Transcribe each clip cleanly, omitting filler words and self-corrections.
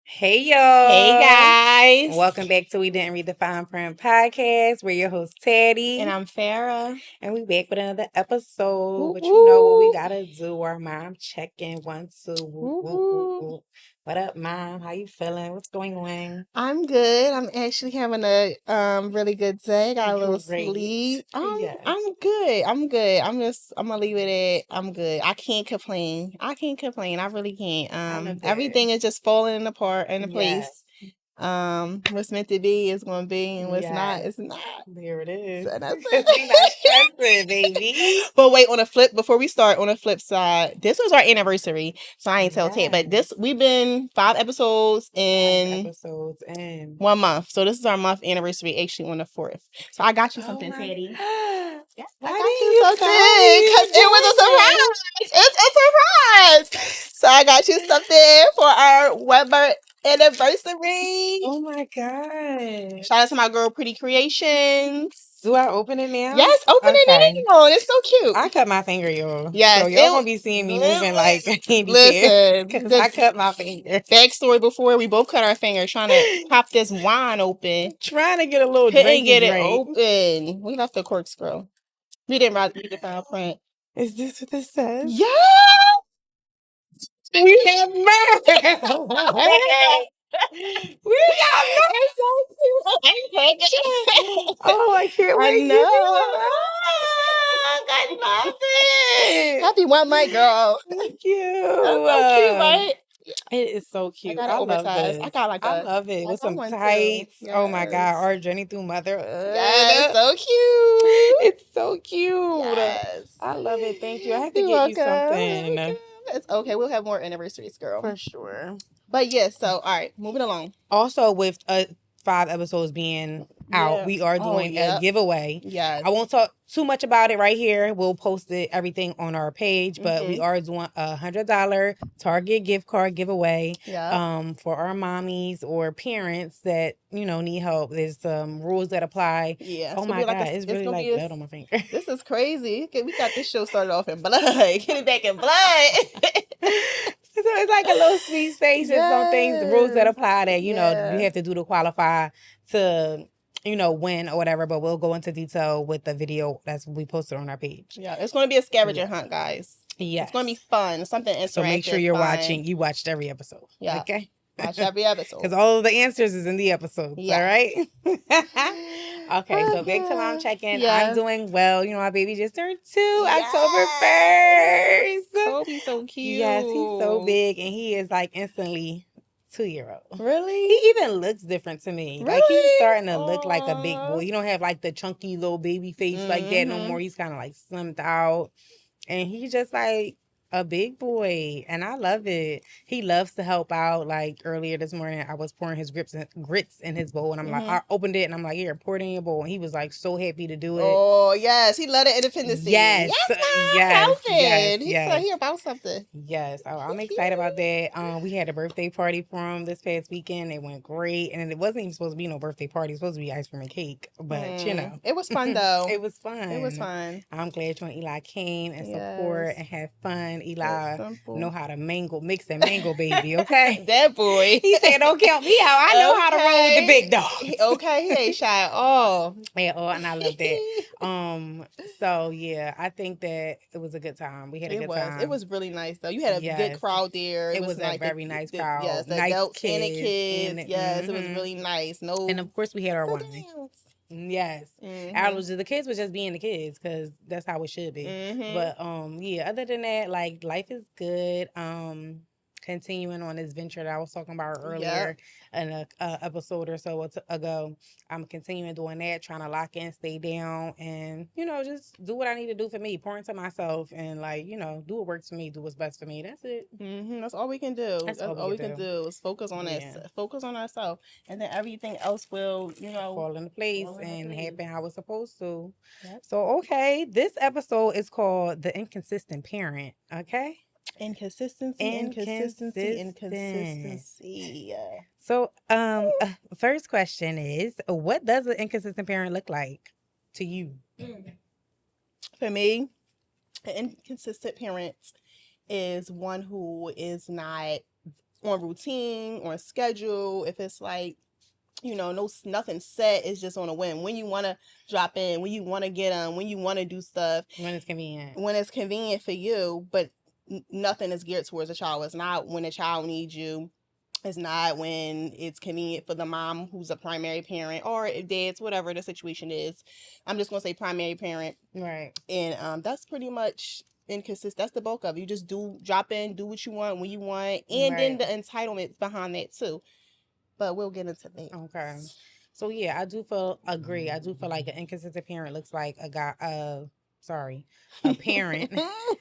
Hey Hey y'all. guys. Welcome back to We Didn't Read the Fine Print podcast. We're your host And Teddy. I'm Farah. And we back with another episode. Woo But you know what we woo. gotta do. Our mom check-in 1, 2. Woo, Woo woo, woo, woo. woo. What up, mom? How you feeling? What's going on? I'm good. I'm actually having a really good day. Got a little Great. sleep. Yes. I'm good. I'm gonna leave it at I'm good. I can't complain. I really can't. I love that. Everything is just falling apart into Yes. place. What's meant to be is gonna be and what's not Yes. is not. There it is. So that's Because we not it. stressing, baby. But wait, before we start, on the flip side, this was our anniversary, so I ain't tell Ted, but Yes. we've been 5 episodes 5 episodes in in. 1 month, so this is our month anniversary, actually on the 4th. So I got you Oh something, my Teddy. God. Yes, I Why got didn't you you tell something me because in it was a advance? surprise. It's a surprise. So I got you something for our Weber anniversary. Oh my God. Shout out to my girl, Pretty Creations. Do I open it now? Yes, open Okay. it now. It's so cute. I cut my finger, y'all. So Yes, y'all gonna be seeing me moving like a handicap listen. because I The cut my finger. backstory before we both cut our fingers trying to pop this wine open, Trying to get a little couldn't drink to get it drink. open. We left the corkscrew. We didn't read the fine print. Is this what this says? Yeah. We have merch. We got merch. Oh, I can't I wait to know. see I love it. it. Happy 1 month, girl. Thank you. That's so cute, right? It is so I cute. got it I love oversized. I this. got like I a love it. I With got some one too. tights. Oh my God. Yes. Our journey through Yes, motherhood. so cute. It's so cute. Yes. I love it. Thank you. I have to You're get you welcome. You're something welcome. It's okay. We'll have more anniversaries, girl. for sure. But yes, so all right, moving along. Also, with 5 episodes being out, Yeah. we are Oh, doing a yep. giveaway. Yes. I won't talk too much about it right here. We'll post it everything on our page, but we are doing $100 Target gift card giveaway. Yeah. For our mommies or parents that need help. There's some rules that apply. Yeah. Oh It's gonna my be like God, it's really gonna like be blood on my finger. this is crazy. Okay, we got this show started off in blood. Get it back in blood. So it's like a little sweet station. Some things, the rules that Yes. apply that you Yeah. have to do to qualify to win or whatever. But we'll go into detail with the video that's we posted on our page. Yeah. It's gonna be a scavenger hunt, guys. Yes. It's gonna be fun. Something interactive. So make sure you're fun. watching. You watched every episode. Yeah. Okay. Watch every episode. Because all of the answers is in the episodes. Yes. All right. Okay, so back to mom check-in. I'm doing well. My baby just turned 2 October 1st. Toby's so cute. Yes, he's so big and he is like instantly 2-year-old. Really? He even looks different to me. Like he's Really? starting to look like a big Aw. boy. You don't have like the chunky little baby face like that no more. He's kind of like slimmed out. And he's just like a big boy, and I love it. He loves to help out. Like earlier this morning, I was pouring his grits in his bowl, and I'm like, I opened it, and I'm like, here, pour it in your bowl. And he was like so happy to do it. Oh yes, he loved the independence. Yes, yes. yes. He about something. Yes, I'm excited about that. We had a birthday party for him this past weekend. It went great, and it wasn't even supposed to be no birthday party. It was supposed to be ice cream and cake, but it was fun though. it was fun. It was fun. I'm glad you and Eli came and support and had fun. Eli know how to mix and mango, baby. Okay, that boy. He said, "Don't count me out. I know how to roll with the big dogs." Okay, he ain't shy at all. Yeah, and I love that. So yeah, I think that it was a good time. We had a good time. It was really nice though. You had a good crowd there. It was a very nice crowd. Yes, the nice adults kids, and the kids. Yes, it was really nice. No, and of course we had our wine. Yes, the kids was just being the kids because that's how it should be. But yeah. Other than that, like life is good. Continuing on this venture that I was talking about earlier in a episode or so ago. I'm continuing doing that, trying to lock in, stay down, and just do what I need to do for me, pour into myself, and do what works for me, do what's best for me. That's it. That's all we can do. That's all we can do is focus on focus on ourselves, and then everything else will fall into place and happen how it's supposed to. Yep. So okay, this episode is called The Inconsistent Parent. Okay. Inconsistency. So, first question is, what does an inconsistent parent look like to you? For me, an inconsistent parent is one who is not on routine, on schedule, if it's like, nothing set, it's just on a whim. When you want to drop in, when you want to get on, when you want to do stuff. When it's convenient. When it's convenient for you, but nothing is geared towards a child. It's not when a child needs you. It's not when it's convenient for the mom who's a primary parent or dad's, whatever the situation is. I'm just going to say primary parent. Right. And that's pretty much inconsistent. That's the bulk of it. You just drop in, do what you want when you want. And then the entitlements behind that too. But we'll get into that. Okay. So yeah, I do agree. I do feel like an inconsistent parent looks like a parent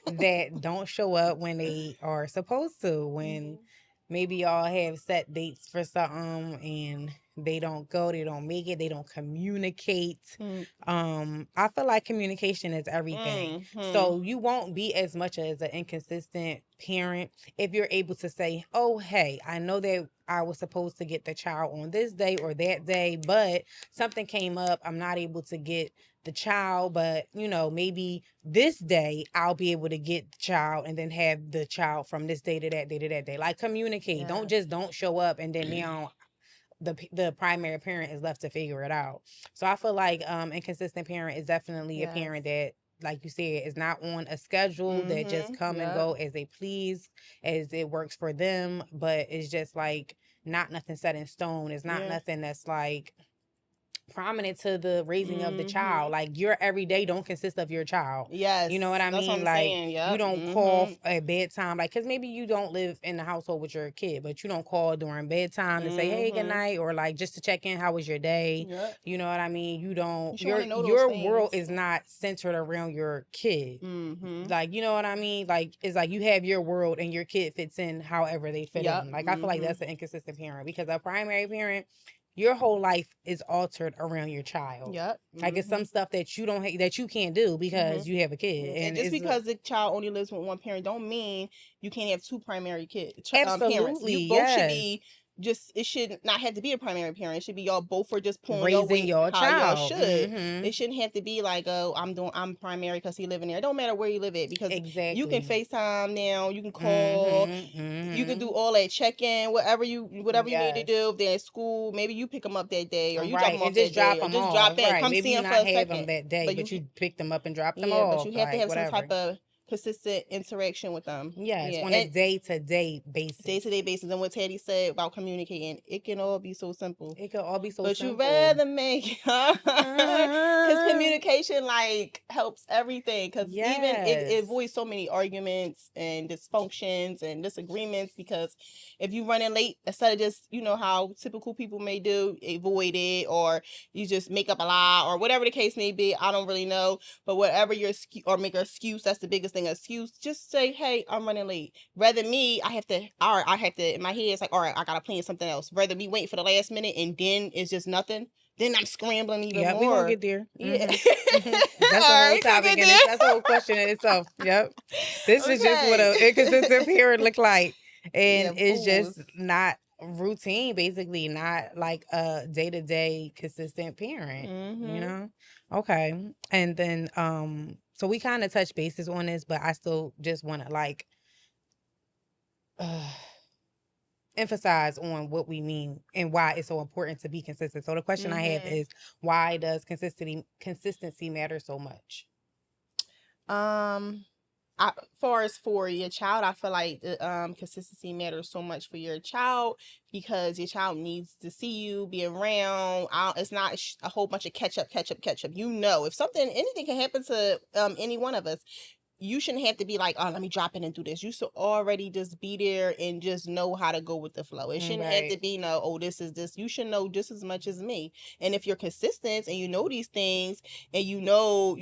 that don't show up when they are supposed to, when maybe y'all have set dates for something and they don't go, they don't make it, they don't communicate. I feel like communication is everything. So you won't be as much as an inconsistent parent if you're able to say, oh, hey, I know that I was supposed to get the child on this day or that day, but something came up. I'm not able to get the child, but maybe this day I'll be able to get the child and then have the child from this day to that day to that day. Like, communicate. Yes. Don't show up and then now the primary parent is left to figure it out. So I feel like inconsistent parent is definitely a parent that, like you said, is not on a schedule, that just come and go as they please, as it works for them, but it's just like not nothing set in stone. It's not nothing that's like prominent to the raising of the child. Like, your everyday don't consist of your child. Yes. You know what I mean? What I'm like saying. Yep. You don't call at bedtime, like, because maybe you don't live in the household with your kid, but you don't call during bedtime to say, hey, good night, or like just to check in, how was your day? You know what I mean? You don't, your world is not centered around your kid. Like, you know what I mean? Like, it's like you have your world and your kid fits in however they fit in. Like, I feel like that's an inconsistent parent, because a primary parent, your whole life is altered around your child. Yep. Like, it's some stuff that you don't that you can't do because you have a kid. And just because the child only lives with one parent don't mean you can't have two primary kids. Absolutely. Parents. You both should be it should not have to be a primary parent. It should be y'all both are just pulling raising your weight your how child. Y'all should. It shouldn't have to be like, oh, I'm primary because he living there. It don't matter where you live at, because you can FaceTime now, you can call, you can do all that, check in, whatever you need to do. If they're at school, maybe you pick them up that day, or you drop them off that day, or just drop in, come maybe see them for a second. Them that day, but you pick them up and drop them off. But you have to have some type of consistent interaction with them. Yes, on a day-to-day basis. Day-to-day basis. And what Teddy said about communicating, it can all be so simple. It can all be so but simple. But you rather make because communication, like, helps everything. Because even it avoids so many arguments and dysfunctions and disagreements, because if you running late, instead of just, how typical people may do, avoid it, or you just make up a lie, or whatever the case may be. I don't really know. But whatever your or make an excuse, that's the biggest thing. Excuse, just say, hey, I'm running late. Rather me, I have to in my head, it's like, all right, I gotta plan something else. Rather me wait for the last minute and then it's just nothing. Then I'm scrambling even more. Yeah, we gonna get there. Yeah. That's a whole topic, and that's a whole question in itself. Yep. This is just what an inconsistent parent look like. And it's just not routine, basically, not like a day-to-day consistent parent. Okay. And then so we kind of touch bases on this, but I still just want to like emphasize on what we mean and why it's so important to be consistent. So the question I have is, why does consistency matter so much? Far as for your child, I feel like consistency matters so much for your child, because your child needs to see you, be around. It's not a whole bunch of catch up. If anything can happen to any one of us, you shouldn't have to be like, oh, let me drop in and do this. You should already just be there and just know how to go with the flow. It shouldn't have to be, no, oh, this is this. You should know just as much as me. And if you're consistent and you know these things, and you know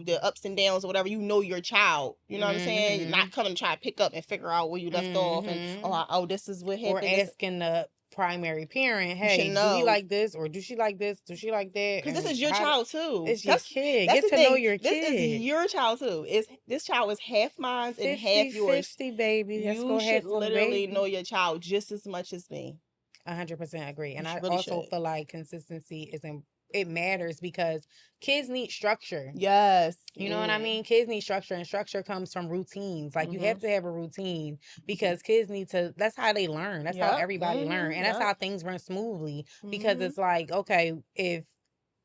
the ups and downs or whatever, you know your child. You know what I'm saying? You're not coming to try to pick up and figure out where you left off, and oh, this is what happened. Or asking the primary parent, hey, do he like this, or do she like this, do she like that? Because this is your child too. It's your kid. Get to know your kid. This is your child too. This child is half mine and half yours. 50, baby. You should literally know your child just as much as me. 100% agree. And I also feel like consistency is it matters because kids need structure. Yes. You know what I mean? Kids need structure, and structure comes from routines. Like, you have to have a routine because kids need to, that's how they learn. That's how everybody learn. And that's how things run smoothly because it's like, okay, if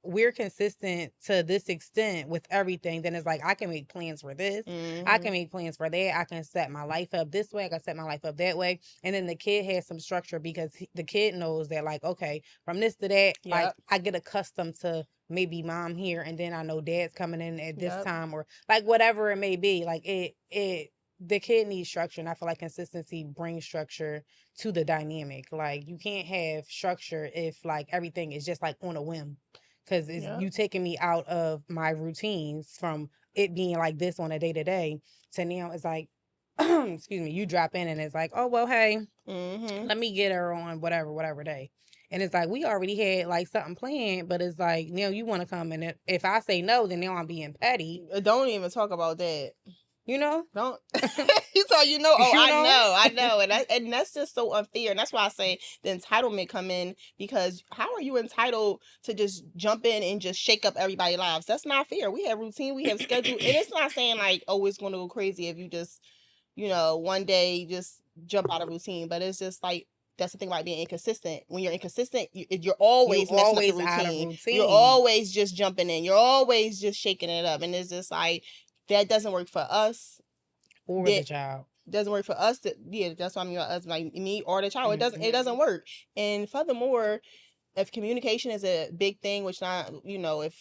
we're consistent to this extent with everything, then it's like I can make plans for this. I can make plans for that. I can set my life up this way. I can set my life up that way. And then the kid has some structure because the kid knows that, like, okay, from this to that, like, I get accustomed to maybe mom here, and then I know dad's coming in at this time, or like whatever it may be. Like, the kid needs structure, and I feel like consistency brings structure to the dynamic. Like, you can't have structure if like everything is just like on a whim. Because you taking me out of my routines from it being like this on a day-to-day to now it's like, excuse me, you drop in and it's like, oh, well, hey, let me get her on whatever day. And it's like, we already had like something planned, but it's like, now you want to come, and if I say no, then now I'm being petty. Don't even talk about that. You know? Don't. So you know, I know. And that's just so unfair. And that's why I say the entitlement come in, because how are you entitled to just jump in and just shake up everybody's lives? That's not fair. We have routine, we have schedule. And it's not saying like, oh, it's going to go crazy if you just, one day just jump out of routine. But it's just like, that's the thing about being inconsistent. When you're inconsistent, you're always messing up the out of routine. You're always just jumping in. You're always just shaking it up. And it's just like, that doesn't work for us or the child. Doesn't work for us. That's why I'm your husband, like me or the child. It doesn't work. And furthermore, if communication is a big thing, which not, if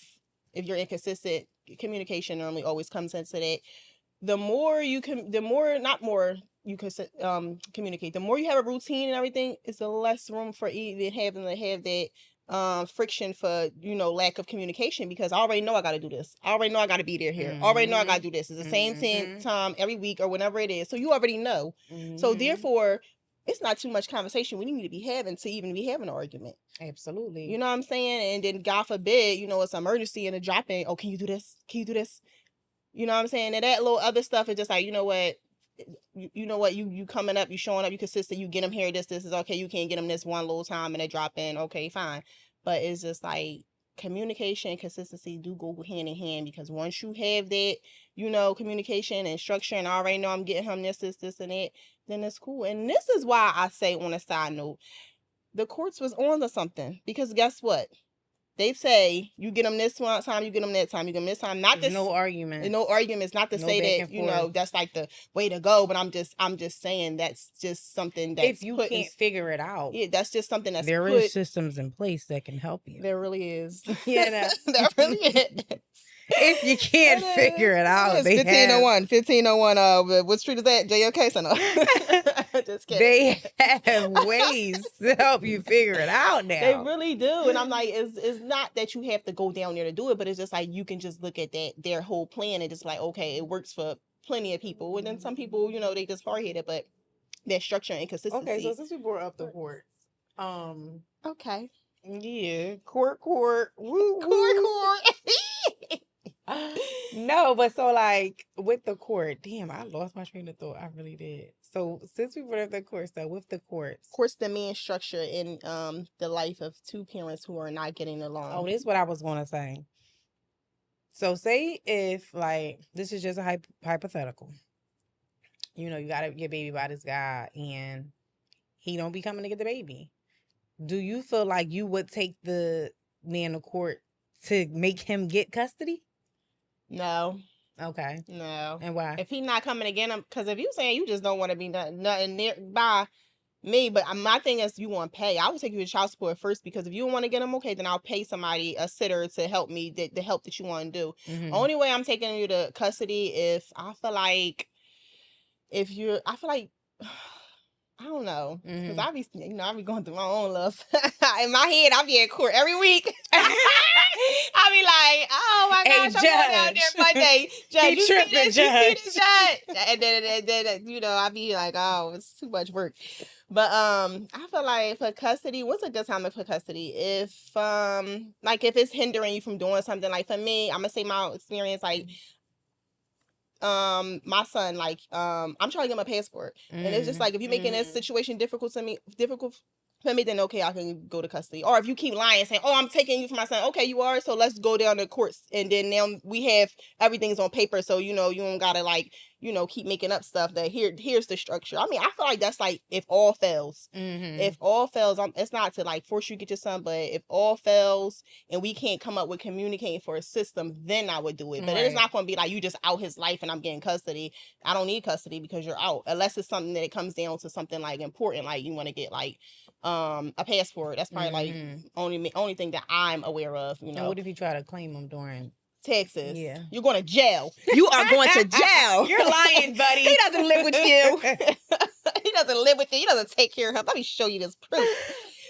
you're inconsistent, communication normally always comes into that. The more you can, you can communicate. The more you have a routine and everything, it's the less room for even having to have that friction for lack of communication, because I already know I got to do this. I already know I got to be there here. I already know I got to do this. It's the same time every week or whenever it is. So you already know. So therefore, it's not too much conversation we need to be having to even be having an argument. Absolutely. You know what I'm saying? And then God forbid, it's an emergency and a drop in. Oh, can you do this? Can you do this? You know what I'm saying? And that little other stuff is just like, you know what, you coming up, you showing up, you consistent, you get them here, this is okay. You can't get them this one little time and they drop in. Okay, fine. But it's just like communication and consistency do go hand in hand, because once you have that, communication and structure, and I already know I'm getting him this, and that, then it's cool. And this is why I say, on a side note, the courts was on to something, because guess what? They say you get them this one time, you get them that time, you get them this time. Not this. No arguments. No arguments. Not to say that that's like the way to go. But I'm just saying that's just something that if you can't figure it out, that's just something that's there is systems in place that can help you. There really is. Yeah, there really is. If you can't figure it out, 1501. 1501. What street is that? JLK Center. Just kidding. They have ways to help you figure it out now. They really do. And I'm like, it's not that you have to go down there to do it, but it's just like you can just look at their whole plan and just like, okay, it works for plenty of people. And then some people, they just hard-headed, but their structure and consistency. Okay, so since we brought up the courts, okay. Yeah, court. Woo, court. No, but so like with the court, damn, I lost my train of thought. I really did. So since we brought up the courts, so with the courts, the main structure in the life of two parents who are not getting along. Oh, this is what I was going to say. So say if like this is just a hypothetical, you got to get baby by this guy and he don't be coming to get the baby. Do you feel like you would take the man to court to make him get custody? No. Okay. No. And why? If he not coming again, because if you saying you just don't want to be nothing nearby me, but my thing is you want to pay. I would take you to child support first, because if you don't want to get him, okay, then I'll pay somebody, a sitter, to help me, the help that you want to do. Mm-hmm. Only way I'm taking you to custody if I feel like, I don't know, because I be going through my own love. In my head, I be at court every week. I be like, oh my gosh, I'm going out there Monday. Judge, you see this? You see this, Judge? And then, I be like, oh, it's too much work. But I feel like for custody, what's a good time for custody? If if it's hindering you from doing something, like for me, I'm gonna say my experience, like my son, like I'm trying to get my passport, and it's just like, if you're making this situation difficult Let me then, okay, I can go to custody. Or if you keep lying, saying, oh, I'm taking you for my son. Okay, you are. So let's go down to courts. And then now we have everything's on paper. So, you don't got to like, keep making up stuff that here's the structure. I mean, I feel like that's like if all fails. Mm-hmm. If all fails, it's not to like force you to get your son, but if all fails and we can't come up with communicating for a system, then I would do it. But it's not going to be like you just out his life and I'm getting custody. I don't need custody because you're out. Unless it's something that it comes down to something like important, like you want to get like a passport. That's probably like only thing that I'm aware of. And what if you try to claim them during Texas? Yeah, you're going to jail. You are going to jail. You're lying, buddy. He doesn't live with you. He doesn't live with you. He doesn't take care of him. Let me show you this proof.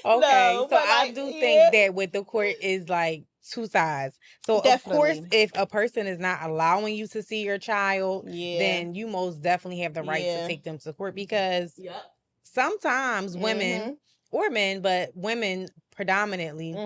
Okay, no, so I do think that with the court is like two sides. So definitely. Of course, if a person is not allowing you to see your child, then you most definitely have the right to take them to court because sometimes women or men, but women predominantly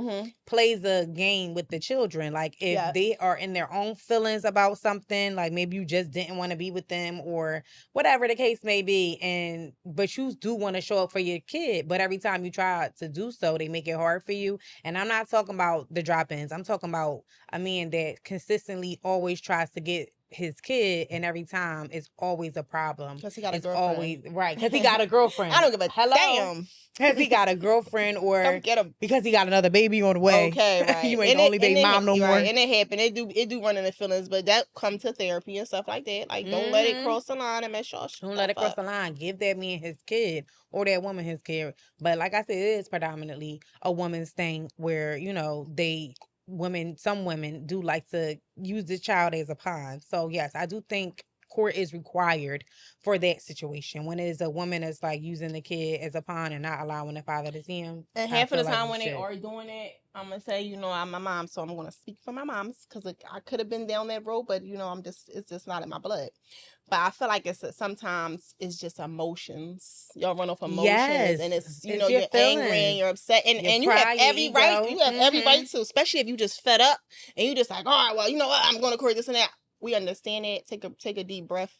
plays a game with the children. Like if they are in their own feelings about something, like maybe you just didn't want to be with them or whatever the case may be, but you do want to show up for your kid, but every time you try to do so, they make it hard for you. And I'm not talking about the drop-ins. I'm talking about a man that consistently always tries to get his kid, and every time it's always a problem. Because he got a it's girlfriend. Always right. Because he got a girlfriend. I don't give a damn. Because he got a girlfriend, or come get him. Because he got another baby on the way. Okay, right. You ain't the only baby mom no more. Right. And it happen. It do run in the feelings, but that come to therapy and stuff like that. Like don't let it cross the line and mess y'all. Don't let it cross the line. Give that man his kid or that woman his kid. But like I said, it is predominantly a woman's thing where some women do like to use the child as a pawn. So yes, I do think court is required for that situation when it is a woman that's like using the kid as a pawn and not allowing the father to see him. And half of the time when they are doing it, I'm gonna say, I'm my mom, so I'm gonna speak for my moms because I could have been down that road, but it's just not in my blood. But I feel like sometimes it's just emotions. Y'all run off emotions, and it's you're angry and you're upset, and you have every right. You have every right to, especially if you just fed up and you just like, all right, well, you know what, I'm going to court this and that. We understand it. Take a deep breath.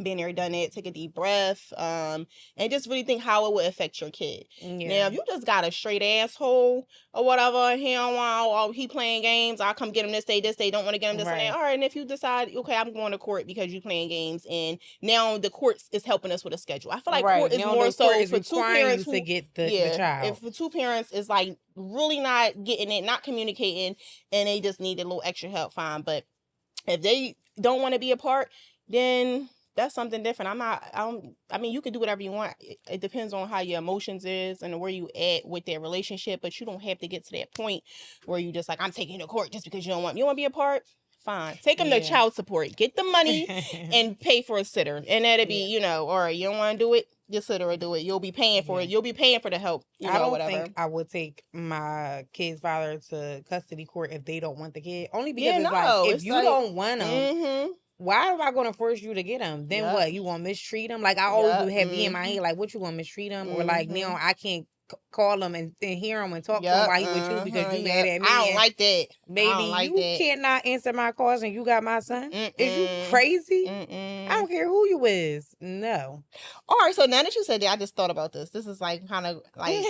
Been there, done it. Take a deep breath, and just really think how it would affect your kid. Yeah. Now, if you just got a straight asshole or whatever, he don't want, he playing games. I'll come get him this day. Don't want to get him this and that. All right, and if you decide, okay, I'm going to court because you playing games, and now the courts is helping us with a schedule. I feel like court is now more so for two parents to get the child. If for two parents is like really not getting it, not communicating, and they just need a little extra help, fine. But if they don't want to be apart, then that's something different. I mean, you can do whatever you want. It depends on how your emotions is and where you at with their relationship, but you don't have to get to that point where you just like, I'm taking you to court just because you want to be a part. Fine. Take them to child support. Get the money and pay for a sitter. And that'll be, all right, you don't want to do it, your sitter will do it. You'll be paying for it. You'll be paying for the help. I don't think I would take my kid's father to custody court if they don't want the kid. Only because if you don't want them, why am I going to force you to get him? Then what? You going to mistreat him? Like I always would have be in my head, like what you going to mistreat him? Or like now I can't call him and hear him and talk to him while he with you because you mad at me. I don't like that. Baby, you cannot answer my calls and you got my son? Is you crazy? I don't care who you is. No. All right, so now that you said that, I just thought about this. This is like kind of like,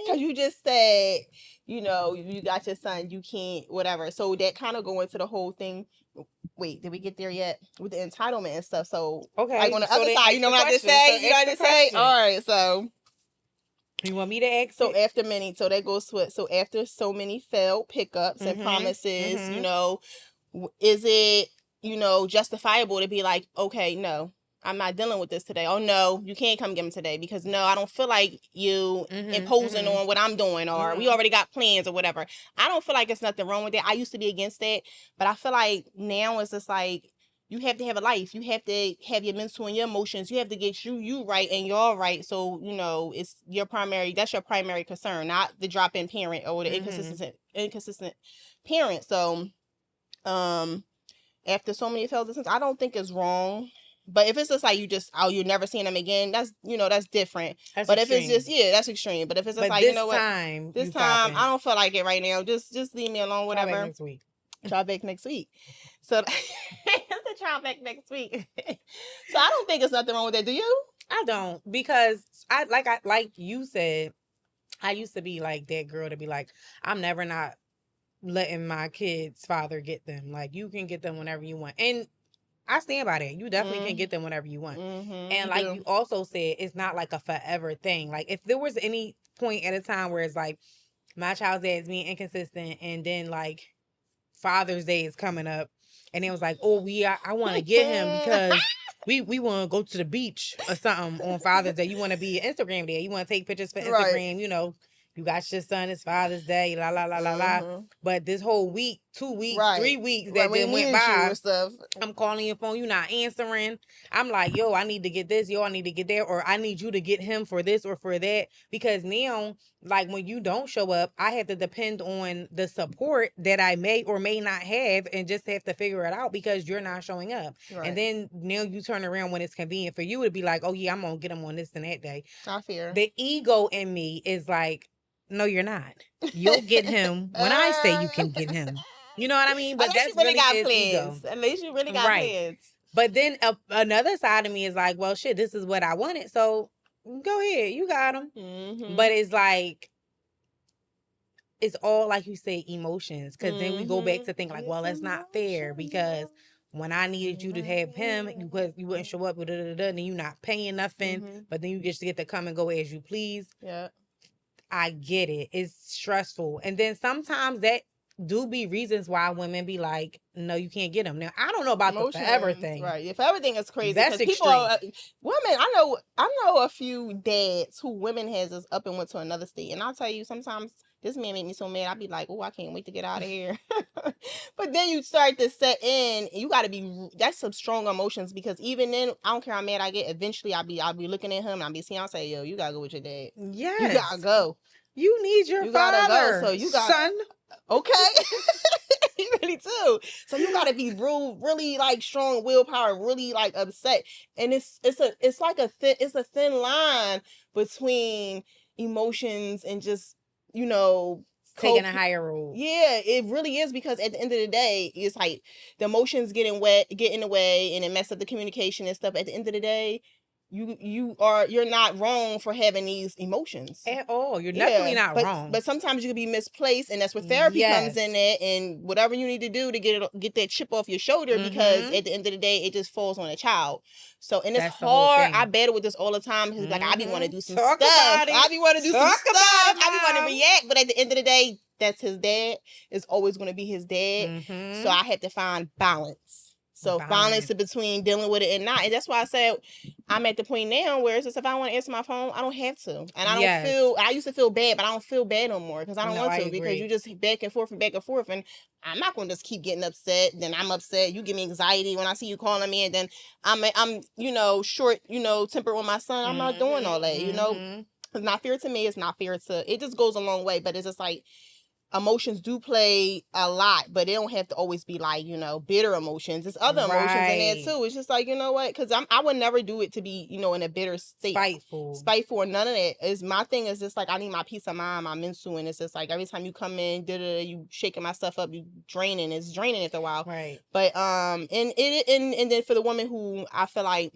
because you just said, you got your son, you can't, whatever. So that kind of go into the whole thing. Wait, did we get there yet with the entitlement and stuff? So okay, like on the other side, you know what I just say? You know what I just say? All right, so you want me to ask? So after many, so that goes to it. So after so many failed pickups and promises, is it justifiable to be like, okay, no, I'm not dealing with this today. Oh no, you can't come get him today because no, I don't feel like you imposing on what I'm doing, or we already got plans or whatever. I don't feel like it's nothing wrong with that. I used to be against that, but I feel like now it's just like you have to have a life. You have to have your mental and your emotions. You have to get you right and y'all right. So it's that's your primary concern, not the drop-in parent or the inconsistent parent. So after so many failed attempts, I don't think it's wrong. But if it's just like you're never seeing them again, that's that's different. But extreme. If it's just that's extreme. But if it's just like this time I don't feel like it right now. Just leave me alone. Whatever. Try back next week. Try back next week. So it's a try back next week. So I don't think it's nothing wrong with that. Do you? I don't, because like you said, I used to be like that girl to be like, I'm never not letting my kid's father get them. Like, you can get them whenever you want. And I stand by that. You definitely can get them whenever you want. And like you also said, it's not like a forever thing. Like, if there was any point at a time where it's like my child's dad is being inconsistent, and then like Father's Day is coming up, and it was like, oh, I want to get him because we want to go to the beach or something on Father's Day. You want to be an Instagram day. You want to take pictures for Instagram. Right. You know, you got your son. It's Father's Day. La la la la la. But this whole week, 2 weeks, 3 weeks that then went by, I'm calling your phone. You're not answering. I'm like, yo, I need to get this. Yo, I need to get that. Or I need you to get him for this or for that. Because now, like, when you don't show up, I have to depend on the support that I may or may not have, and just have to figure it out because you're not showing up. Right. And then now you turn around when it's convenient for you to be like, oh yeah, I'm gonna get him on this and that day. I fear. The ego in me is like, no, you're not. You'll get him when I say you can get him. You know what I mean? But that's really got plans. Ego. At least you really got plans. But then another side of me is like, well, shit, this is what I wanted, so go ahead, you got him. But it's like, it's all, like you say, emotions. Because then we go back to think like, well, that's not fair, because when I needed you to have him, you wouldn't show up, and then you're not paying nothing, but then you just get to come and go as you please. Yeah. I get it. It's stressful. And then sometimes that do be reasons why women be like, no, you can't get them. Now, I don't know about the forever thing. Right. If everything is crazy. That's extreme. People are, women, I know a few dads who women has us up and went to another state. And I'll tell you, sometimes this man made me so mad. I'd be like, oh, I can't wait to get out of here. But then you start to set in, and you got to that's some strong emotions, because even then, I don't care how mad I get, eventually I'll be looking at him, and I'll be seeing, I'll say, yo, you got to go with your dad. Yes. You got to go. You need your father. Gotta go. So you got son. Okay. You really do. So you gotta be really like strong willpower, really like upset. And it's like a thin line between emotions and just, you know, taking a higher road. Yeah, it really is, because at the end of the day, it's like the emotions get in the way, and it messes up the communication and stuff. At the end of the day, you're not wrong for having these emotions at all. You're definitely not wrong. But sometimes you can be misplaced, and that's where therapy comes in there, and whatever you need to do to get that chip off your shoulder, because at the end of the day, it just falls on a child. So, and it's hard. I battle with this all the time, because like I be want to do some stuff. I be want to do some stuff. I be want to react, but at the end of the day, that's his dad. It's always going to be his dad. So I had to find balance. So balance between dealing with it and not. And that's why I said I'm at the point now where it's just, if I want to answer my phone, I don't have to. And I don't feel, I used to feel bad, but I don't feel bad no more, because I don't want to, because you just back and forth. And I'm not going to just keep getting upset. Then I'm upset. You give me anxiety when I see you calling me, and then I'm short, tempered with my son. I'm not doing all that, It's not fair to me. It's not fair to, it just goes a long way. But it's just like, emotions do play a lot, but they don't have to always be like, bitter emotions. There's other emotions in there too. It's just like, you know what? Because I would never do it to be, in a bitter state. Spiteful or none of that. Is my thing is just like, I need my peace of mind, my mental, and it's just like every time you come in, you shaking my stuff up, you draining. It's draining after a while. Right. But and then for the woman who I feel like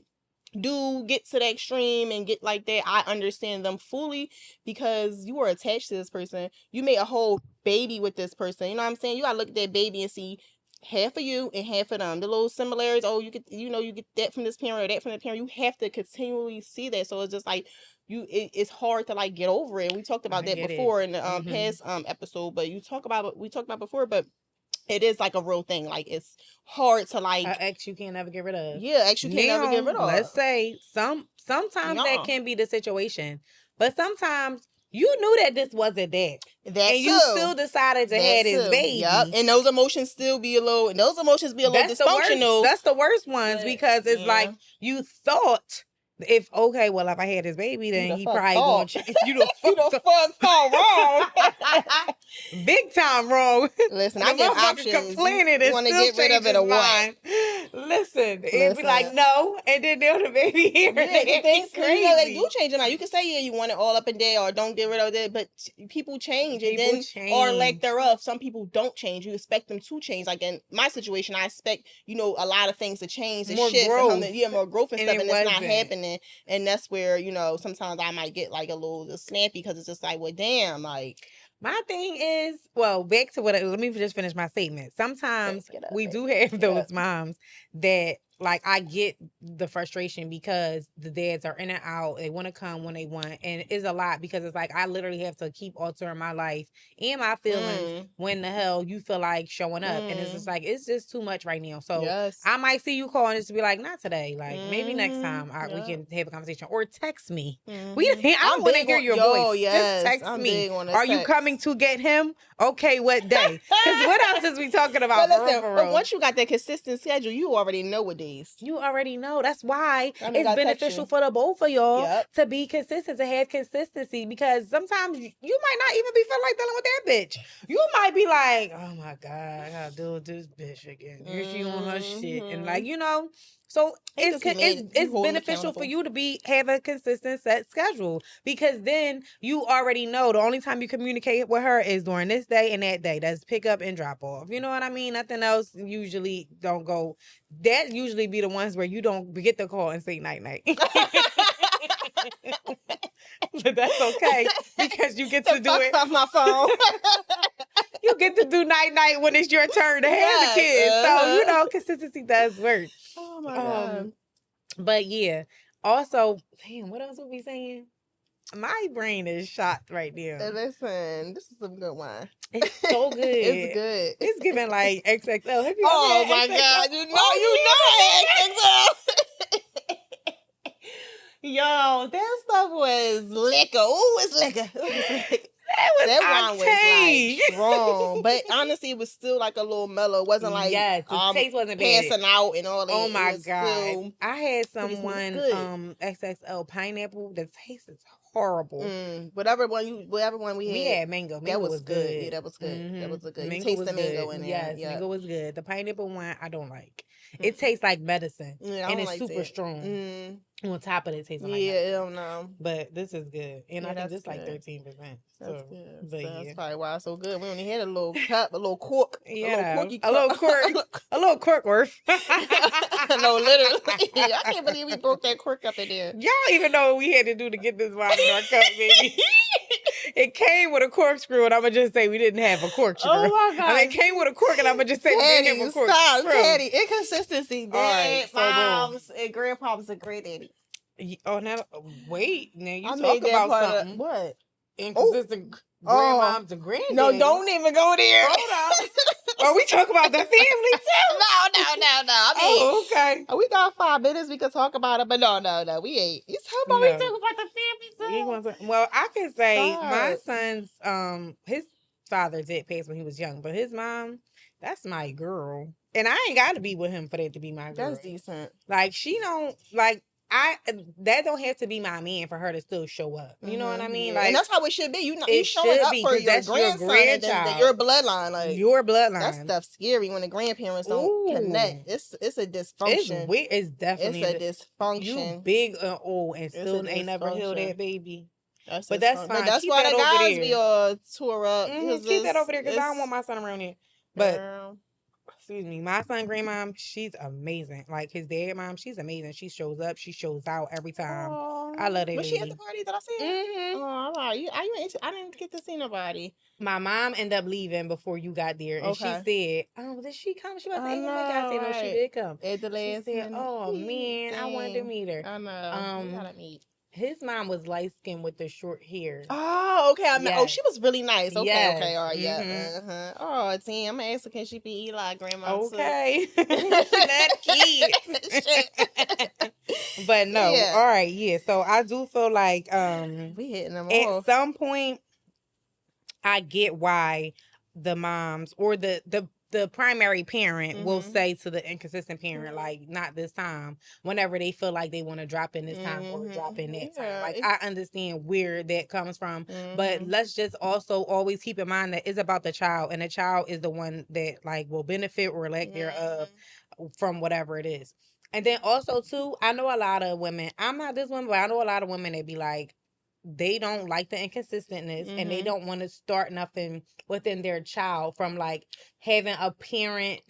do get to the extreme and get like that, I understand them fully, because you are attached to this person. You made a whole baby with this person. You know what I'm saying? You gotta look at that baby and see half of you and half of them. The little similarities. Oh, you get that from this parent or that from that parent. You have to continually see that. So it's just like it's hard to like get over it. And we talked about that before in the past episode, but we talked about before, but it is like a real thing. Like, it's hard to like an ex you can't never get rid of. Yeah, ex you can't never get rid of. Let's say sometimes that can be the situation, but sometimes you knew that this wasn't that, and you still decided to have his baby. Yep. And those emotions still be a little. Dysfunctional. That's the worst ones, because it's like you thought, if I had his baby, then he probably gonna change. You the fuck fall wrong. Big time wrong. Listen, I get options. Complaining and want to get rid of it or what? Listen, it'd be like no, and then they'll the baby here. Yeah, things crazy. They do change their mind. You can say you want it all up and there, or don't get rid of it, but people change, or lack thereof. Some people don't change. You expect them to change. Like in my situation, I expect a lot of things to change, to shift, more growth and stuff, and it's not happening. and that's where, you know, sometimes I might get like a little snappy because it's just like, well, damn, like. My thing is, well, back to what, let me just finish my statement. Sometimes we do have those moms that, like, I get the frustration because the dads are in and out. They want to come when they want. And it's a lot because it's like I literally have to keep altering my life and my feelings when the hell you feel like showing up. And it's just like, it's just too much right now. So I might see you calling just to be like, not today. Like, maybe next time we can have a conversation. Or text me. I don't want to hear your voice. Just text me. Are you coming to get him? Okay, what day? Because what else is we talking about? But listen, but once you got that consistent schedule, you already know what days. You already know. That's why it's beneficial for the both of y'all to be consistent, to have consistency. Because sometimes you might not even be feeling like dealing with that bitch. You might be like, oh my God, I gotta deal with this bitch again. Here she on her shit. And like, you know, so it's beneficial for you to have a consistent set schedule, because then you already know the only time you communicate with her is during this day and that day. That's pick up and drop off. You know what I mean? Nothing else usually don't go. That usually be the ones where you don't get the call and say night night. But that's okay because you get to do it off my phone. You get to do night night when it's your turn to have the kids. So, you know, consistency does work. Oh my God. But yeah. Also, damn, what else would we saying? My brain is shot right now. Listen, this is some good wine. It's so good. It's good. It's giving like XXL. Have you oh my XXL? God. You know Yo, that stuff was liquor. Ooh, it's liquor. That wine was like strong, but honestly, it was still like a little mellow. It wasn't like the taste wasn't passing out and all that. Oh my God! I had someone XXL pineapple. The taste is horrible. Whatever one we had mango. That was good. good. Yeah, that was good. That was a good. Mango you taste was the mango good. in there. Yes, mango was good. The pineapple one I don't like. It tastes like medicine, and it's like super strong. On top of it, tastes like medicine. I don't know. But this is good, and I think this like 13%. That's good. But that's probably why it's so good. We only had a little cup, a little cork, a little cork worth. No, literally. I can't believe we broke that cork up in there. Y'all even know what we had to do to get this wine in our cup, baby. It came with a corkscrew, and I'm gonna just say we didn't have a corkscrew. Oh my God! I mean, it came with a cork, and I'm gonna just say we didn't have a corkscrew. Stop, Teddy. Inconsistency. Dad, moms, and grandpa's a granddaddy. Oh, now wait. Now you talk about something. What? Inconsistent grandmoms and granddaddies. No, don't even go there. Hold on. Oh, we talk about the family too. No. I mean, okay. We got 5 minutes. We could talk about it, but no. We ain't. You talk about we talk about the family too. Well, I can say my son's his father did pass when he was young, but his mom, that's my girl, and I ain't got to be with him for that to be my girl. That's decent. Like she don't like. That don't have to be my man for her to still show up. You know what I mean? Like, and that's how it should be. You showing up for your grandson and your bloodline. Like your bloodline. That stuff's scary when the grandparents don't connect. It's a dysfunction. It's definitely a dysfunction. You big and old and still ain't never healed that baby. But that's fine. But that's keep why that the guys be all tore up. Keep that over there because I don't want my son around here. But excuse me, my son grandmom, she's amazing. Like his dad mom, she's amazing. She shows up, she shows out every time. I love that. Was she at the party that I said? Oh, I didn't get to see nobody. My mom ended up leaving before you got there, and she said, "Oh, did she come?" She was like, "I said no, she did come." At the last, she said, "Oh man, I wanted to meet her." I know. We gotta meet. His mom was light skinned with the short hair. Oh, okay. Oh, she was really nice. Okay, yes. Okay, all right, yeah. Oh, damn. I'm asking, can she be Eli grandma? Okay. That kid. But no, all right, yeah. So I do feel like we hitting them at off. some point I get why the moms or the primary parent will say to the inconsistent parent, like, not this time, whenever they feel like they want to drop in this time or drop in that time. Like, I understand where that comes from, but let's just also always keep in mind that it's about the child, and the child is the one that, like, will benefit or lack thereof from whatever it is. And then also, too, I know a lot of women, I'm not this woman, but I know a lot of women that be like, they don't like the inconsistentness and they don't want to start nothing within their child from like having a parent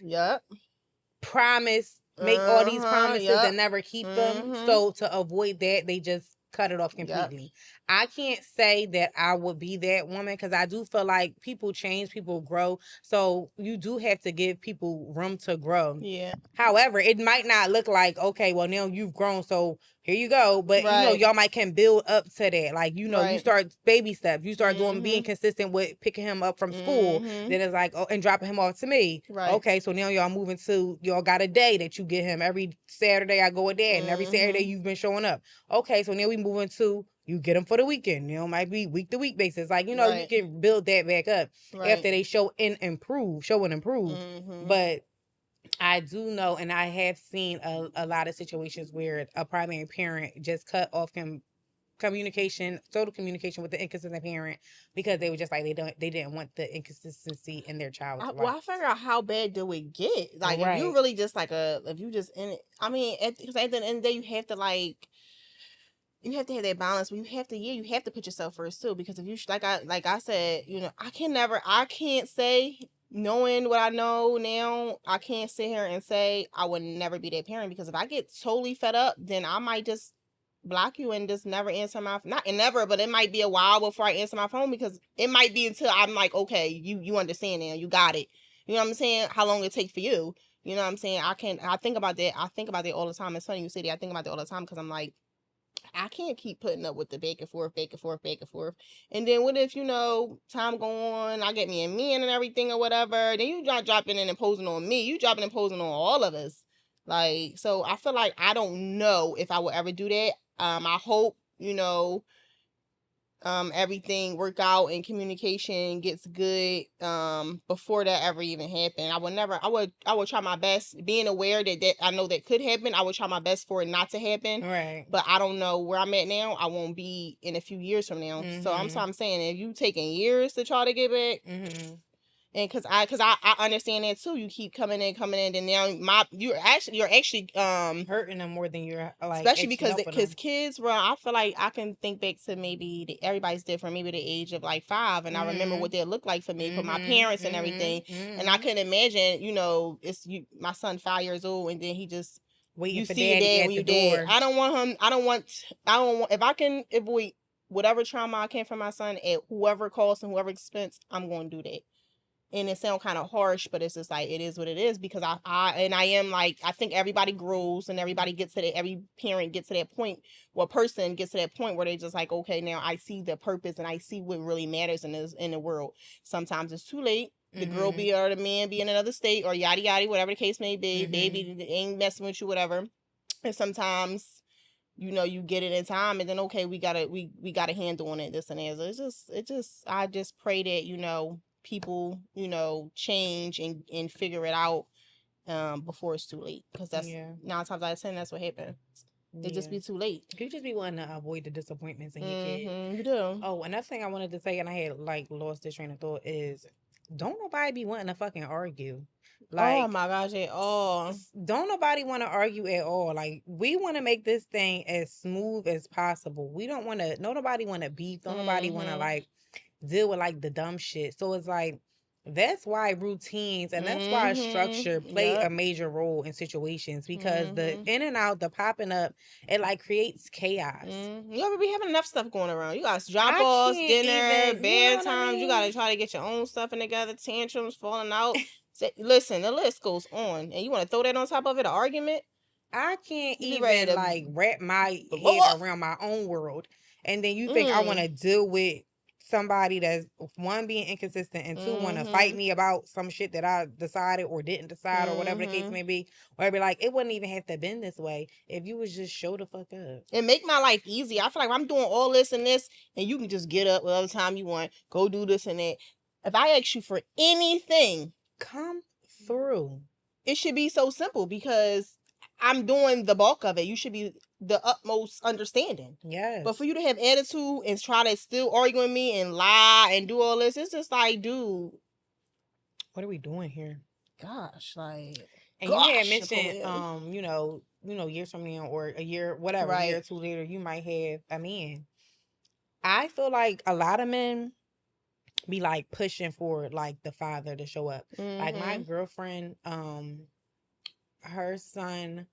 promise make all these promises and never keep them. Mm-hmm. So to avoid that, they just cut it off completely. Yep. I can't say that I would be that woman because I do feel like people change, people grow. So you do have to give people room to grow. Yeah. However, it might not look like, okay, well, now you've grown, so here you go. But, you know, y'all might can build up to that. Like, you know, you start baby steps. You start doing, being consistent with picking him up from school. Then it's like, oh, and dropping him off to me. Right. Okay, so now y'all moving to, y'all got a day that you get him. Every Saturday I go a day, and every Saturday you've been showing up. Okay, so now we moving to, you get them for the weekend. You know, might be week to week basis. Like, you know, you can build that back up after they show and improve. But I do know, and I have seen a lot of situations where a primary parent just cut off communication, total communication with the inconsistent parent because they were just like they didn't want the inconsistency in their child's life. Well, I figure out how bad do it get? Like, if you really just like if you just in it, I mean, because at the end of the day, you have to like. You have to have that balance, but you have to put yourself first too. Because if you like I said, you know, I can't say, knowing what I know now, I can't sit here and say I would never be that parent, because if I get totally fed up, then I might just block you and just never answer my, not never, but it might be a while before I answer my phone, because it might be until I'm like, okay, you understand now, you got it. You know what I'm saying? How long it takes for you. You know what I'm saying? I think about that. I think about that all the time. It's funny you say that. I think about that all the time because I'm like, I can't keep putting up with the back and forth. And then what if, you know, time go on, I get me a man and everything or whatever, then you not dropping and imposing on me. You dropping and imposing on all of us. Like, so I feel like I don't know if I will ever do that. I hope, you know, everything work out and communication gets good before that ever even happened. I would try my best, being aware that I know that could happen. I would try my best for it not to happen. Right. But I don't know where I'm at now. I won't be in a few years from now. So I'm saying, if you taking years to try to get back, and because I understand that too. You keep coming in, and now you're actually hurting them more than you're like, especially because kids, well, I feel like I can think back to maybe everybody's different, maybe the age of like 5, and I remember what they looked like for me, for my parents and everything, and I couldn't imagine, you know, my son 5 years old, and then he just waiting you for see daddy your dad at when the you door. dead. I don't want if I can avoid whatever trauma I can for my son at whoever cost and whoever expense, I'm going to do that. And it sounds kind of harsh, but it's just like, it is what it is, because I think everybody grows and everybody gets to that, every parent gets to that point, or person gets to that point where they just like, okay, now I see the purpose and I see what really matters in the world. Sometimes it's too late. The girl be, or the man be in another state, or yada yada, whatever the case may be. Baby ain't messing with you, whatever. And sometimes, you know, you get it in time, and then okay, we got a handle on it, this and that. So I just pray that, you know, people, you know, change and figure it out before it's too late, because that's 9 times out of 10 that's what happens. It just be too late. You just be wanting to avoid the disappointments in your kid. You do. Oh, another thing I wanted to say, and I had like lost this train of thought, is don't nobody be wanting to fucking argue. Like, oh my gosh, at all. Don't nobody want to argue at all. Like, we want to make this thing as smooth as possible. We don't want to, nobody want to beef. Don't nobody want to like deal with like the dumb shit. So it's like, that's why routines and that's why structure play a major role in situations, because the in and out, the popping up, it like creates chaos. You ever be having enough stuff going around? You got drop offs, dinner, bed times. You got to try to get your own stuff in together, tantrums, falling out. Listen, the list goes on, and you want to throw that on top of it, an argument? I can't even like wrap my head around my own world, and then you think I want to deal with somebody that's, one, being inconsistent, and 2, want to fight me about some shit that I decided or didn't decide, or whatever the case may be. Or be like, it wouldn't even have to been this way if you was just show the fuck up. And make my life easy. I feel like I'm doing all this and this, and you can just get up whatever time you want, go do this and that. If I ask you for anything, come through. It should be so simple, because I'm doing the bulk of it. You should be the utmost understanding. Yes. But for you to have attitude and try to still argue with me and lie and do all this, it's just like, dude, what are we doing here? Gosh, like. And you had mentioned, you know, years from now, or a year, whatever, a year or 2 later, you might have a man. I feel like a lot of men be like pushing for like the father to show up. Like my girlfriend, her son's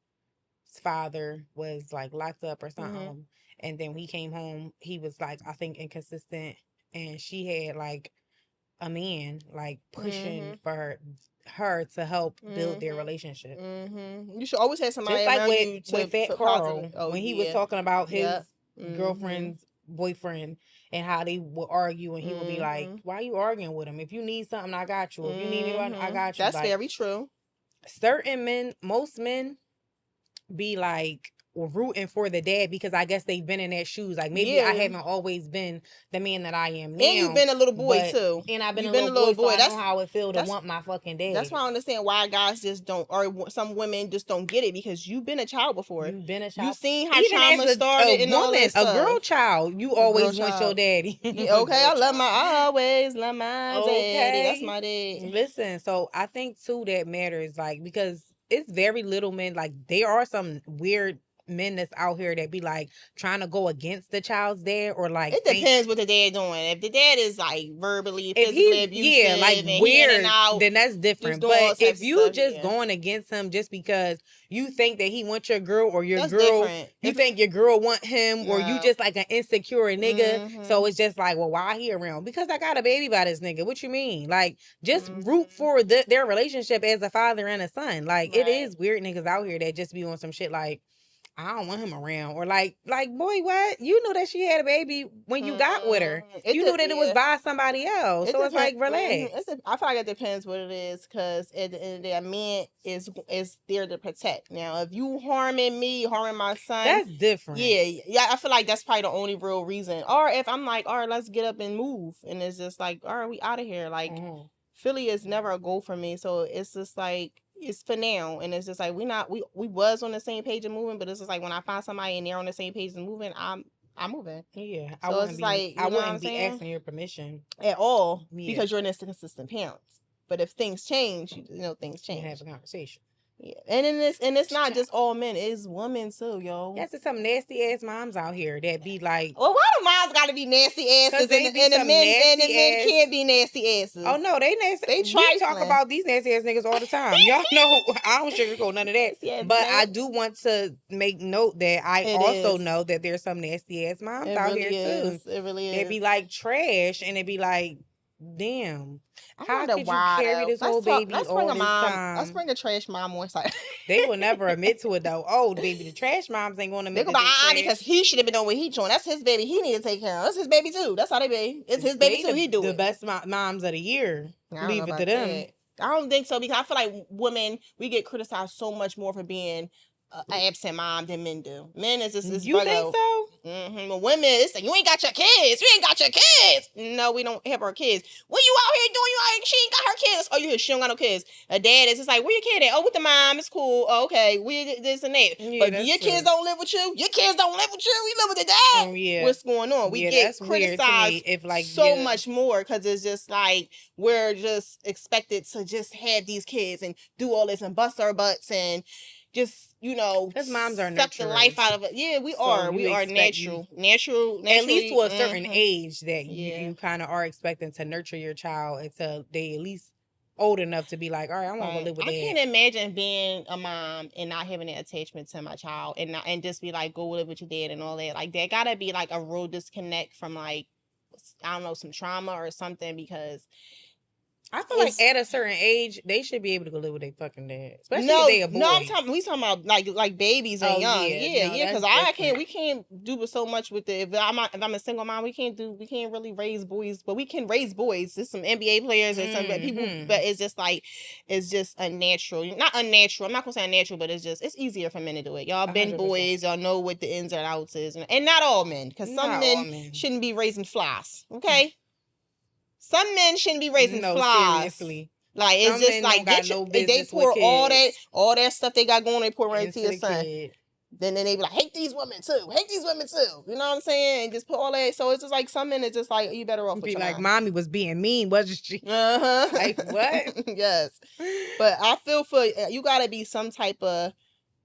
father was like locked up or something, and then when he came home, he was like, I think, inconsistent, and she had like a man like pushing for her to help build their relationship. You should always have somebody Just like around you to with Fat for Carl, positive. Oh, when he was talking about his Mm-hmm. girlfriend's boyfriend and how they would argue, and he would be like, "Why are you arguing with him? If you need something, I got you. If you need me, I got you." That's Like, very true. certain men, most men be like rooting for the dad because I guess they've been in their shoes. Like, maybe I haven't always been the man that I am now. And you've been a little boy too. And I've been You've a little boy, so I That's, know how it feel to want my fucking dad. That's why I understand why guys just don't, or some women just don't get it, because you've been a child before. You've been a child. You've seen how even trauma as started a and all that stuff. A girl child, you always want your daddy. Yeah, okay, I always love my daddy. That's my dad. Listen, so I think too that matters, like, because it's very little men, like, there are some weird men that's out here that be like trying to go against the child's dad, or like, it depends what the dad doing. If the dad is like verbally, physically abusive, yeah, like and weird, then that's different. But if you just yeah, going against him just because you think that he wants your girl, or your that's girl, different. You think your girl want him, or you just like an insecure nigga, so it's just like, well, why he around? Because I got a baby by this nigga. What you mean? Like, just root for their relationship as a father and a son. Like, it is weird niggas out here that just be on some shit like, I don't want him around, or like, boy, what? You knew that she had a baby when you got with her. You knew that it was by somebody else. So it's like, relax. I feel like it depends what it is, because at the end of the day, a man is there to protect. Now, if you harming me, harming my son, that's different. Yeah. I feel like that's probably the only real reason. Or if I'm like, all right, let's get up and move, and it's just like, all right, we out of here. Like, Philly is never a goal for me, so it's just like, it's for now, and it's just like we was on the same page of moving, but it's just like when I find somebody and they're on the same page of moving, I'm moving. Yeah, so I wouldn't be asking your permission at all, because you're an inconsistent parent. But if things change, things change. You have a conversation. Yeah, and it's not just all men; it's women too, yo. Yes, there's some nasty ass moms out here that be like, well, why do moms got to be nasty asses, and the men can't be nasty asses? Oh no, they nasty. We talk about these nasty ass niggas all the time. Y'all know I don't sugarcoat none of that. But I do want to make note that I also know that there's some nasty ass moms out here too. It really is. They be like trash, and they be like, damn, how could you why, carry this whole baby all this time? Let's bring a trash mom on side. They will never admit to it though. Oh, baby, the trash moms ain't going to admit that because he should have been on what he doing. That's his baby. He need to take care of. That's his baby too. That's how they be. It's his baby too. He do the it. best moms of the year. Leave it to them. That. I don't think so, because I feel like women, we get criticized so much more for being an absent mom than men do. Men is just you think so? But women, it's like, you ain't got your kids. You ain't got your kids. No, we don't have our kids. What you out here doing? She ain't got her kids. Oh, you hear she don't got no kids. A dad is just like, where your kid at? Oh, with the mom. It's cool. Oh, okay, we this and that. Yeah, but your kids don't live with you. Your kids don't live with you. You live with the dad. Oh, yeah. What's going on? We get criticized if like so much more, because it's just like we're just expected to just have these kids and do all this and bust our butts and just, because moms are suck the life out of it. Yeah, we are natural. At least to a certain age that you kind of are expecting to nurture your child until they at least old enough to be like, all right, I want to live with that. I can't imagine being a mom and not having an attachment to my child, and just be like, go live with your dad and all that. Like, there gotta be like a real disconnect from, like, I don't know, some trauma or something, because I feel like at a certain age, they should be able to go live with their fucking dad, especially if they a boy. No, we talking about like babies and young. Yeah, because we can't do so much with it. If I'm a single mom, we can't really raise boys, but we can raise boys. There's some NBA players and some people, but it's just unnatural. Not unnatural. I'm not gonna say unnatural, but it's easier for men to do it. Y'all been 100%. Boys, y'all know what the ins and outs is, and not all men, because some men shouldn't be raising flies. Okay. Some men shouldn't be raising flies. Seriously. Like, it's just like, they pour all that stuff they got going, they pour right into your son. Then they be like, hate these women too. You know what I'm saying? And just put all that. So it's just like, some men, it's just like, you better off with be your like, mom. Mommy was being mean, wasn't she? Like, what? Yes. But I feel for you, gotta be some type of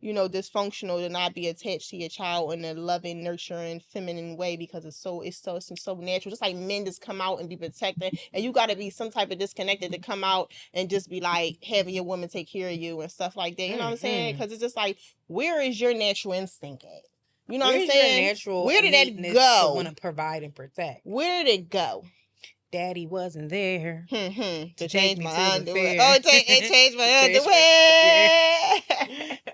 dysfunctional to not be attached to your child in a loving, nurturing, feminine way, because it's so natural. Just like men just come out and be protected, and you got to be some type of disconnected to come out and just be like having your woman take care of you and stuff like that. You know what I'm saying? Because it's just like, where is your natural instinct at? You know what I'm saying? Your natural where did that go? To want to provide and protect. Where did it go? Daddy wasn't there to change my underwear. It changed my underwear.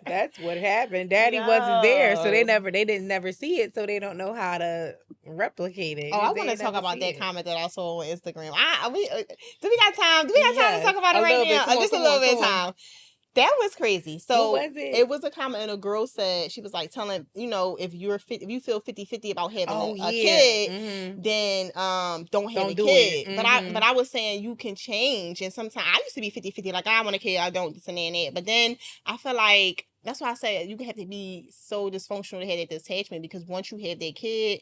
That's what happened. Daddy wasn't there, so they didn't never see it, so they don't know how to replicate it. Oh, I want to talk about that comment that I saw on Instagram. Do we got time? Do we got time to talk about it right now? Just a little bit of time. That was crazy. So what was it? It was a comment, and a girl said, she was like telling, if you feel 50-50 about having a kid, then don't have a kid. But I was saying you can change, and sometimes I used to be 50-50, like I want a kid, I don't, this and that. But then I feel like that's why I say you have to be so dysfunctional to have that detachment, because once you have that kid,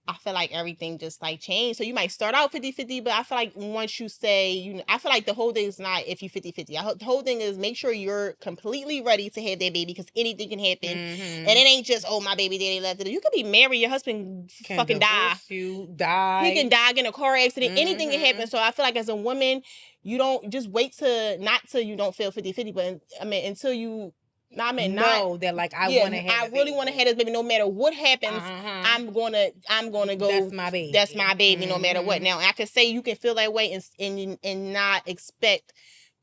I feel like everything just like changed. So you might start out 50-50, but I feel like once you say, I feel like the whole thing is not if you 50-50. The whole thing is make sure you're completely ready to have that baby, because anything can happen. And it ain't just, oh, my baby daddy left it. You could be married, your husband fucking die. You die. He can die in a car accident. Anything can happen. So I feel like as a woman, you don't just wait not till you don't feel 50-50, but until you that like I want to have. I really want to have this baby. No matter what happens, I'm gonna go. That's my baby. That's my baby. No matter what. Now I can say you can feel that way and not expect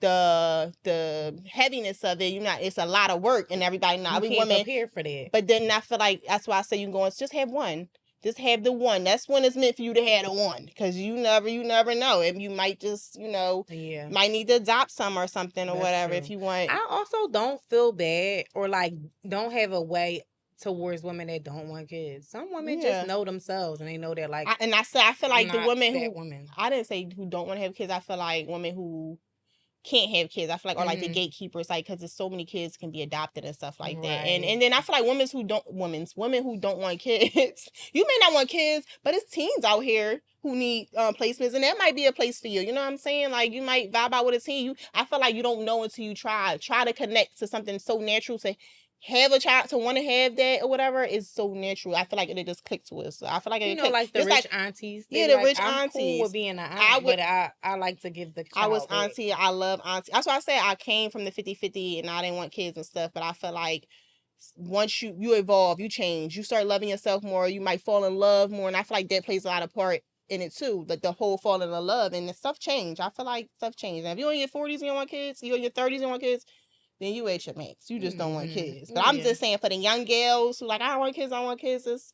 the heaviness of it. It's a lot of work, and everybody not every woman prepare for that. But then I feel like that's why I say you go and just have one. Just have the one. That's when it's meant for you to have the one. Because you never know. And you might just, might need to adopt some or something or whatever if you want. I also don't feel bad or like don't have a way towards women that don't want kids. Some women just know themselves and they know they're like. I feel like the women I didn't say who don't want to have kids. I feel like women who can't have kids. I feel like, or like the gatekeepers, like, because there's so many kids can be adopted and stuff like that. And then I feel like women who don't want kids. You may not want kids, but it's teens out here who need placements, and that might be a place for you. You know what I'm saying? Like, you might vibe out with a teen. I feel like you don't know until you try to connect to something so natural. To have a child, to want to have that or whatever is so natural. I feel like it just clicked to us. So I feel like like the rich aunties. Yeah, the rich aunties. I'm cool with being an aunt, but I like to give the child. I was auntie. I love auntie. That's why I say I came from the 50-50 and I didn't want kids and stuff. But I feel like once you evolve, you change, you start loving yourself more. You might fall in love more, and I feel like that plays a lot of part in it too. Like the whole falling in love and the stuff change. I feel like stuff change. And if you're in your 40s and you don't want kids, you're in your 30s and you want kids, then you at your max. You just don't want kids. But I'm just saying for the young girls who like, I don't want kids, it's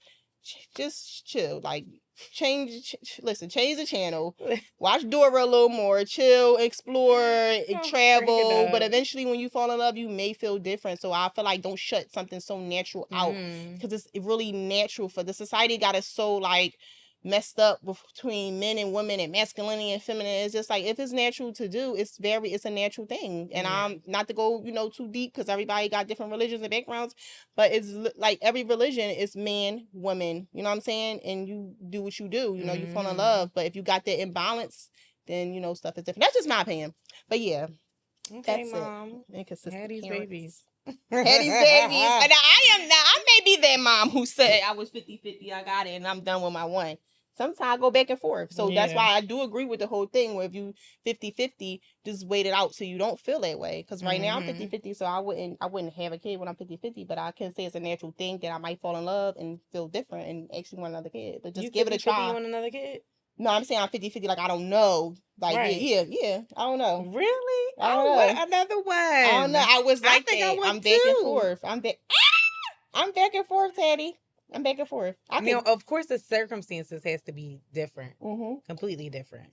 just chill. Like, change the channel. Watch Dora a little more. Chill, explore, travel. But eventually when you fall in love, you may feel different. So I feel like don't shut something so natural out. Because it's really natural for the society got us so like messed up between men and women and masculinity and feminine. It's just like, if it's natural to do, it's a natural thing. And I'm not to go too deep, because everybody got different religions and backgrounds, but it's like every religion is man, woman, you know what I'm saying? And you do what you do, you fall in love. But if you got that imbalance, then stuff is different. That's just my opinion. But yeah, okay, that's Mom. Inconsistent had these babies. Had these babies. And I may be that mom who said I was 50-50, I got it, and I'm done with my one. Sometimes I go back and forth. So that's why I do agree with the whole thing where if you 50-50, just wait it out so you don't feel that way. Because right now I'm 50-50, so I wouldn't have a kid when I'm 50-50, but I can say it's a natural thing that I might fall in love and feel different and actually want another kid. But just give it a try. You want another kid? No, I'm saying I'm 50-50, like I don't know. Like, yeah, I don't know. Really? I don't know. Another one. I don't know. I was like that. I'm back and forth. I'm back and forth, Teddy. I'm back and forth. Of course, the circumstances has to be different. Completely different.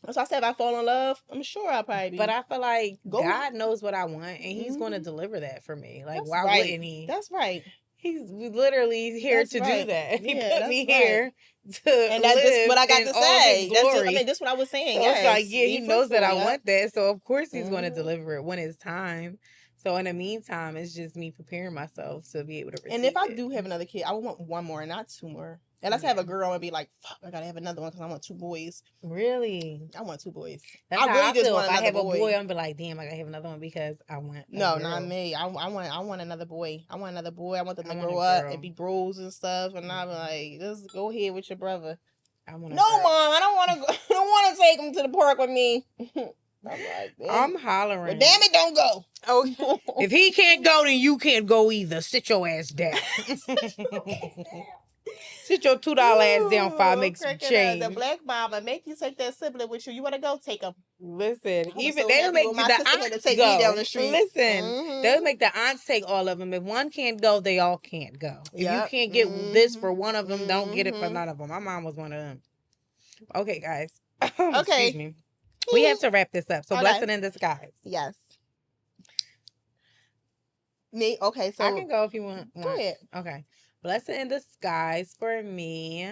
So I said, if I fall in love, I'm sure I'll probably be. But I feel like God knows what I want, and He's going to deliver that for me. Like, why wouldn't He? That's right. He's literally here to do that. He put me here to and that's just what I got to say. That's what I was saying. So it's like, He knows that I want that, so of course He's going to deliver it when it's time. So in the meantime, it's just me preparing myself to be able to receive And if I do have another kid, I would want one more, not two more. Unless I have a girl and be like, fuck, I gotta have another one because I want 2 boys. Really? I want 2 boys. That's how I feel. If I have a boy, I'm be like, damn, I gotta have another one because I want a girl. Not me. I want another boy. I want another boy. I want them to grow up and be bros and stuff. And I'm like, just go ahead with your brother. No, Mom, I don't want to go. I don't want to take him to the park with me. I'm hollering. Well, damn it, don't go. Oh, if he can't go, then you can't go either. Sit your ass down. Sit your $2 ass down if I make some change. The black mama make you take that sibling with you. You want to go? Take him. Listen, even they'll make the aunts take go. Me down the street. Listen, they'll make the aunts take all of them. If one can't go, they all can't go. If you can't get this for one of them, don't get it for none of them. My mom was one of them. Okay, guys. Excuse me. We have to wrap this up. So, blessing in disguise. Yes. Me? Okay, so I can go if you want. Go ahead. Okay. Blessing in disguise for me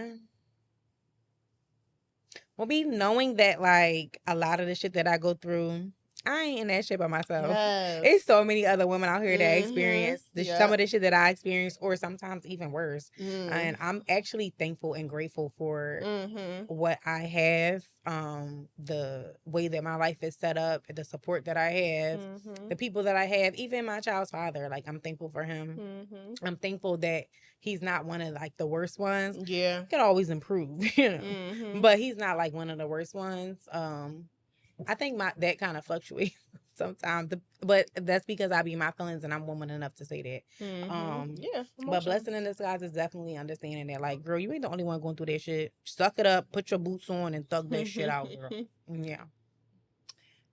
will be knowing that, like, a lot of the shit that I go through, I ain't in that shit by myself. Yes. It's so many other women out here that experience some of the shit that I experience, or sometimes even worse. And I'm actually thankful and grateful for what I have, the way that my life is set up, the support that I have, the people that I have, even my child's father. Like, I'm thankful for him. I'm thankful that he's not one of, like, the worst ones. Yeah. He could always improve, you know. But he's not, like, one of the worst ones. I think that kind of fluctuates sometimes, but that's because I be my feelings and I'm woman enough to say that. Yeah. But blessing in disguise is definitely understanding that, like, girl, you ain't the only one going through that shit. Suck it up, put your boots on, and thug that shit out, girl. Yeah.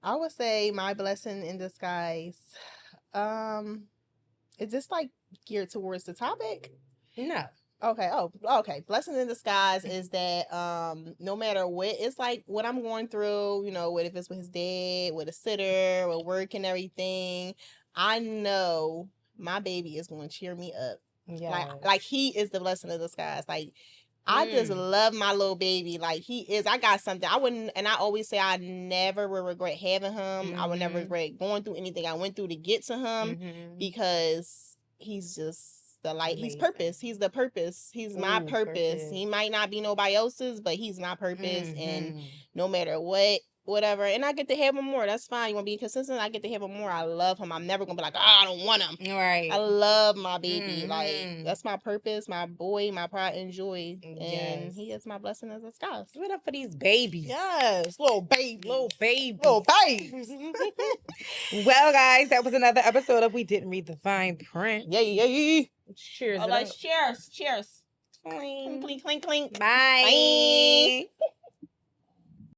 I would say my blessing in disguise. Is this like geared towards the topic? No. Okay. Oh, okay. Blessing in disguise is that no matter what, it's like what I'm going through, you know, what if it's with his dad, with a sitter, with work and everything, I know my baby is going to cheer me up. Yeah. Like he is the blessing in disguise. Like I just love my little baby. Like he is. I got something. I wouldn't, and I always say I never will regret having him. I would never regret going through anything I went through to get to him because he's just the light. Amazing. He's purpose. He's the purpose. He's my purpose. He might not be nobody else's, but he's my purpose. And no matter what, whatever. And I get to have him more. That's fine. You want to be consistent? I get to have him more. I love him. I'm never going to be like, I don't want him. Right. I love my baby. Like, that's my purpose, my boy, my pride and joy. And he is my blessing as a spouse. Give it up for these babies. Yes. Little baby. Little baby. Little babes. Well, guys, that was another episode of We Didn't Read the Fine Print. Yay. Cheers. All right, cheers. Clink. Clink, clink, clink. Bye. Bye.